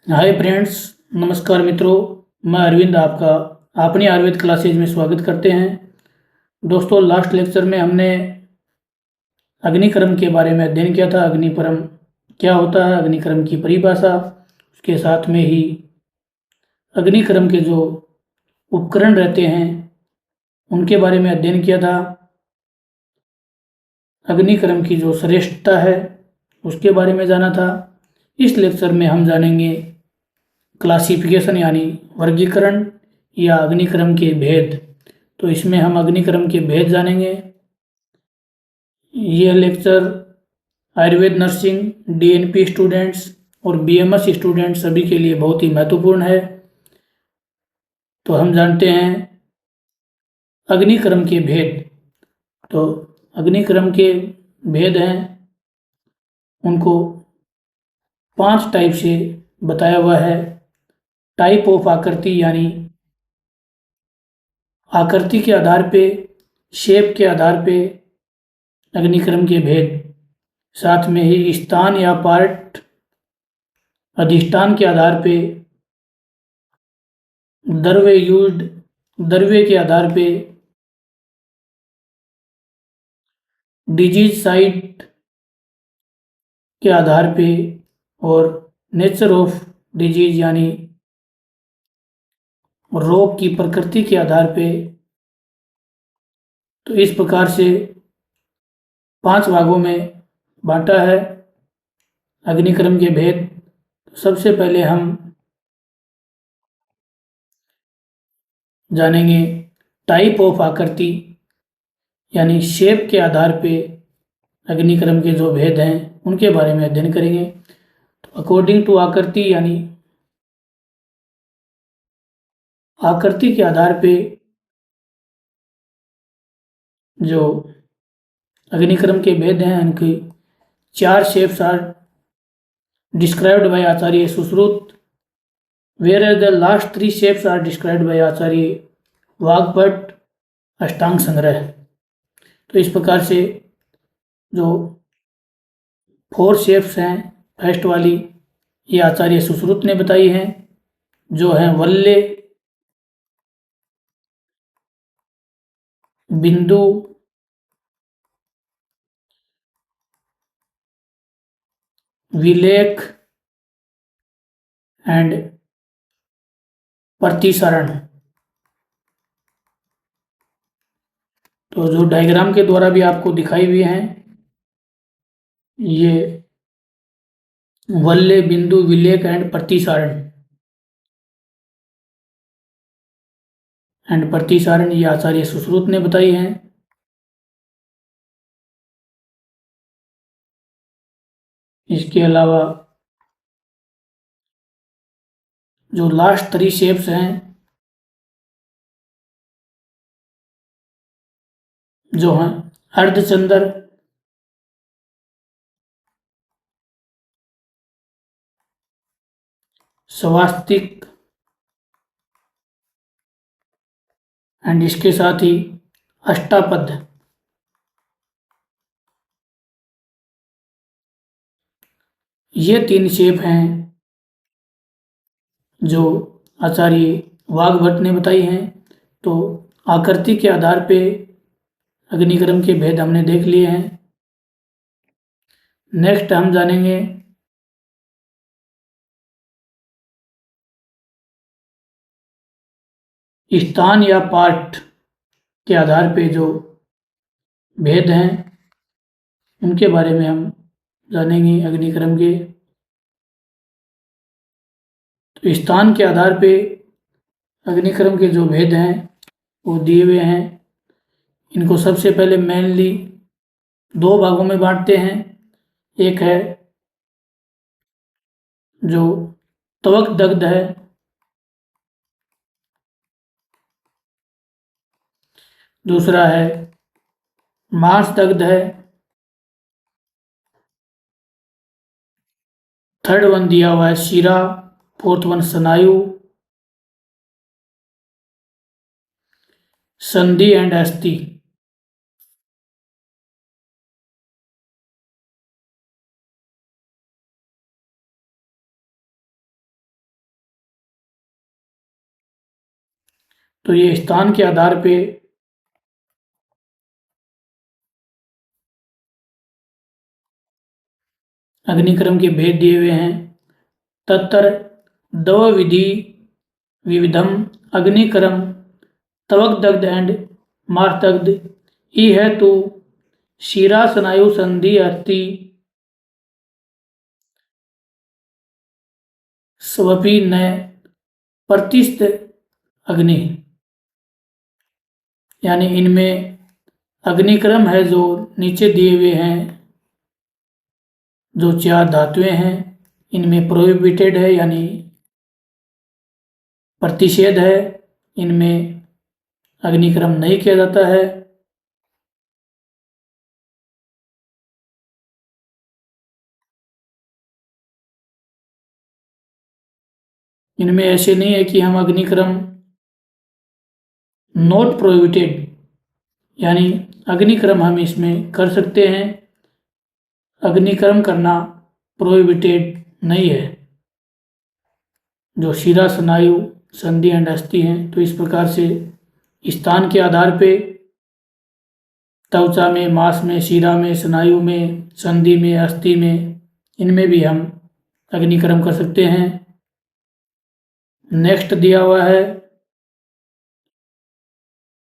Hi friends, नमस्कार मित्रों। मैं अरविंद आपका अपनी आयुर्वेद क्लासेज में स्वागत करते हैं। दोस्तों, लास्ट लेक्चर में हमने अग्निक्रम के बारे में अध्ययन किया था। अग्निक्रम क्या होता है, अग्निक्रम की परिभाषा, उसके साथ में ही अग्निक्रम के जो उपकरण रहते हैं उनके बारे में अध्ययन किया था। अग्निक्रम की जो श्रेष्ठता है उसके बारे में जाना था। इस लेक्चर में हम जानेंगे क्लासिफिकेशन यानी वर्गीकरण या अग्निक्रम के भेद। तो इसमें हम अग्निक्रम के भेद जानेंगे। यह lecture Ayurveda nursing, DNP students और बीएमएस स्टूडेंट्स सभी के लिए बहुत ही महत्वपूर्ण है। तो हम जानते हैं अग्निक्रम के भेद। तो अग्निक्रम के भेद हैं, उनको 5 टाइप से बताया हुआ है। टाइप ऑफ आकृति यानी आकृति के आधार पे, शेप के आधार पे अग्निक्रम के भेद। साथ में ही स्थान या पार्ट, अधिष्ठान के आधार पे, द्रव्य यूज्ड, द्रव्य के आधार पे, डिजीज साइट के आधार पे और नेचर ऑफ डिजीज यानी रोग की प्रकृति के आधार पे। तो इस प्रकार से 5 भागों में बांटा है अग्निक्रम के भेद। सबसे पहले हम जानेंगे टाइप ऑफ आकृति यानी शेप के आधार पे अग्निक्रम के जो भेद हैं उनके बारे में अध्ययन करेंगे। तो अकॉर्डिंग टू आकृति यानी आकृति के आधार पे जो अग्निक्रम के भेद हैं उनकी 4 shapes are described by Acharya Sushruta, whereas the last 3 shapes are described by Acharya Vagbhata Ashtanga Sangraha. तो इस प्रकार से जो 4 शेप्स हैं, फर्स्ट वाली ये आचार्य सुश्रुत ने बताई हैं, जो हैं वल्ले, बिंदु, विलेख एंड प्रतिसरण। तो जो डायग्राम के द्वारा भी आपको दिखाई हुई हैं, ये वल्ले, बिंदु, विलेख एंड प्रतिसारण ये आचार्य सुश्रुत ने बताई हैं। इसके अलावा जो लास्ट 3 शेप्स हैं, जो हैं अर्धचंद्र, स्वास्तिक एंड इसके साथ ही अष्टापद, ये 3 शेप हैं जो आचार्य वाग्भट ने बताई हैं। तो आकृति के आधार पे अग्निक्रम के भेद हमने देख लिए हैं। नेक्स्ट हम जानेंगे स्थान या पार्ट के आधार पे जो भेद हैं उनके बारे में हम जानेंगे अग्निक्रम के। तो स्थान के आधार पे अग्निक्रम के जो भेद हैं वो दिए हुए हैं। इनको सबसे पहले मेनली 2 भागों में बांटते हैं। एक है जो त्वक दग्ध है, दूसरा है मांस दग्ध है, थर्ड वन दिया हुआ है शिरा, फोर्थ वन स्नायु, संधि एंड अस्थि। तो ये स्थान के आधार पे अग्निक्रम के भेद दिए हुए हैं। तत्र दव विधि विविधम अग्निक्रम तवक एंड मार्तग्ध ई है तो शिरा स्नायु संधि अस्थि स्वपी न प्रतिस्थ अग्नि, यानी इनमें अग्निक्रम है जो नीचे दिए हुए हैं, जो 4 धातुएं हैं, इनमें प्रोहिबिटेड है यानी प्रतिषेध है, इनमें अग्निक्रम नहीं किया जाता है। इनमें ऐसे नहीं है कि हम अग्निक्रम नॉट प्रोहिबिटेड, यानी अग्निक्रम हम इसमें कर सकते हैं, अग्निक्रम करना प्रोहिबिटेड नहीं है। जो शिरा स्नायु संधि एंड अस्थि हैं, तो इस प्रकार से स्थान के आधार पे त्वचा में, मांस में, शिरा में, स्नायु में, संधि में, अस्थि में, इनमें भी हम अग्निक्रम कर सकते हैं। नेक्स्ट दिया हुआ है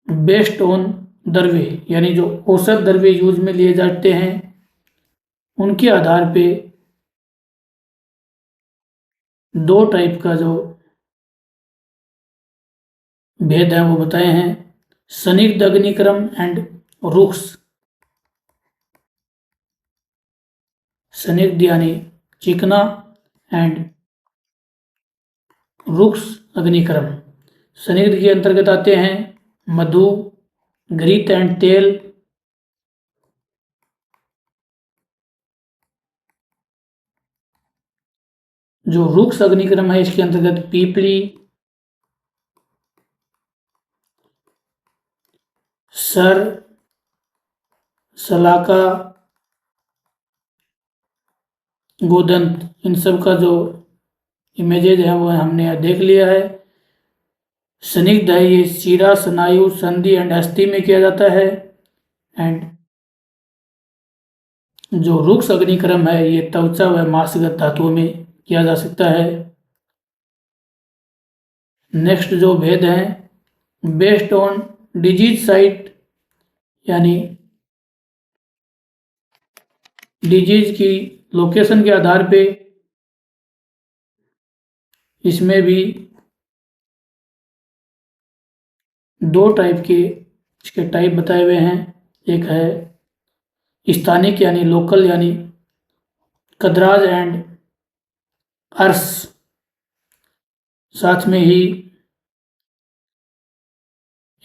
बेस्ड ऑन द्रव्य, यानी जो औसत द्रव्य यूज में लिए जाते हैं उनके आधार पे 2 टाइप का जो भेद है वो बताए हैं। संदिग्ध अग्निक्रम एंड रुक्ष। संदिग्ध यानी चिकना एंड रुक्ष अग्निक्रम। संदिग्ध के अंतर्गत आते हैं मधु, घृत एंड तेल, जो रुक्ष अग्निक्रम है इसके अंतर्गत पीपली, सर, सलाका, गोदंत, इन सब का जो इमेजेज है वो हमने देख लिया है। संदिग्ध है ये शिरा स्नायु संधि एंड अस्थि में किया जाता है, एंड जो रुक्ष अग्निक्रम है ये त्वचा व मांसगत धातुओं में किया जा सकता है। नेक्स्ट जो भेद है बेस्ड ऑन डिजीज साइट, यानी डिजीज की लोकेशन के आधार पे इसमें भी 2 टाइप के इसके टाइप बताए हुए हैं। एक है स्थानिक यानी लोकल, यानी कदराज एंड अर्स, साथ में ही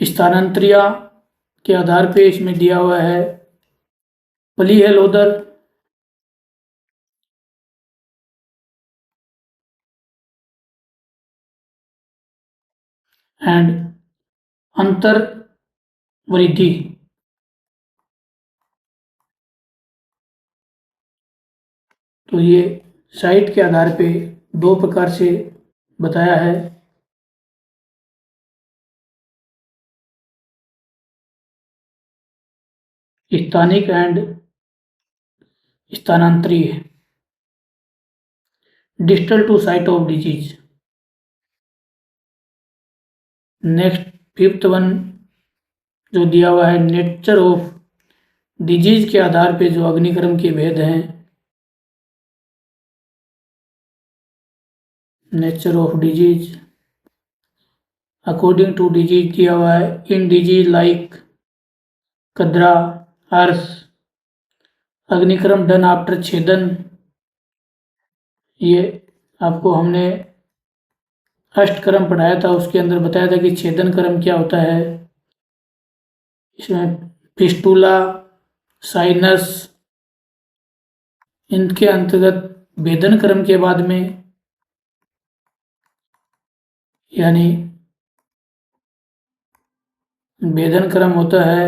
स्थानांतरिया के आधार पे इसमें दिया हुआ है पली है लोदर, एंड अंतर वृद्धि। तो ये साइट के आधार पे 2 प्रकार से बताया है। स्थानिक एंड स्थानांतरीय, distal to site of disease. Next 5th one जो दिया हुआ है नेचर ऑफ डिजीज के आधार पे जो अग्निक्रम के भेद हैं। Nature of disease according to disease दिया हुआ है इन डिजीज लाइक कदरा, अर्स, अग्निक्रम डन आफ्टर छेदन। ये आपको हमने अष्टक्रम पढ़ाया था, उसके अंदर बताया था कि छेदन क्रम क्या होता है। इसमें फिस्टुला, साइनस, इनके अंतर्गत भेदन क्रम के बाद में, यानी भेदन क्रम होता है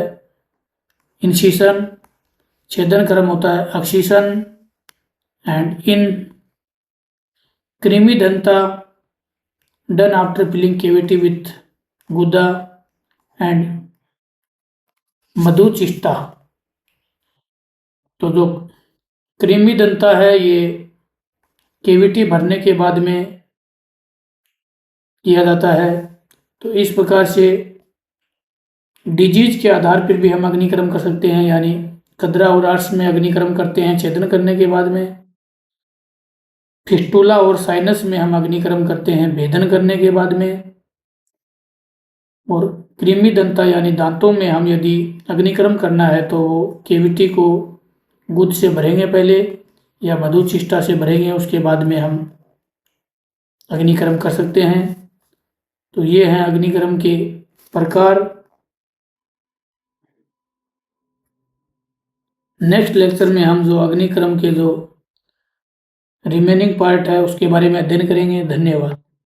इंसिशन, छेदन क्रम होता है अक्सीशन, एंड इन कृमि दंता done after filling cavity with गुदा एंड मधुचिष्टा। तो जो कृमि दंता है ये केविटी भरने के बाद में किया जाता है। तो इस प्रकार से डिजीज के आधार पर भी हम अग्निक्रम कर सकते हैं, यानी कदरा और आर्स में अग्निक्रम करते हैं छेदन करने के बाद में। फिस्टुला और साइनस में हम अग्निक्रम करते हैं भेदन करने के बाद में। और कृमि दंता यानी दांतों में हम यदि अग्निक्रम करना है तो वो केविटी को गुद से भरेंगे पहले या मधुचिष्टा से भरेंगे, उसके बाद में हम अग्निक्रम कर सकते हैं। तो ये हैं अग्निक्रम के प्रकार। नेक्स्ट लेक्चर में हम जो अग्निक्रम के जो रिमेनिंग पार्ट है उसके बारे में अध्ययन करेंगे। धन्यवाद।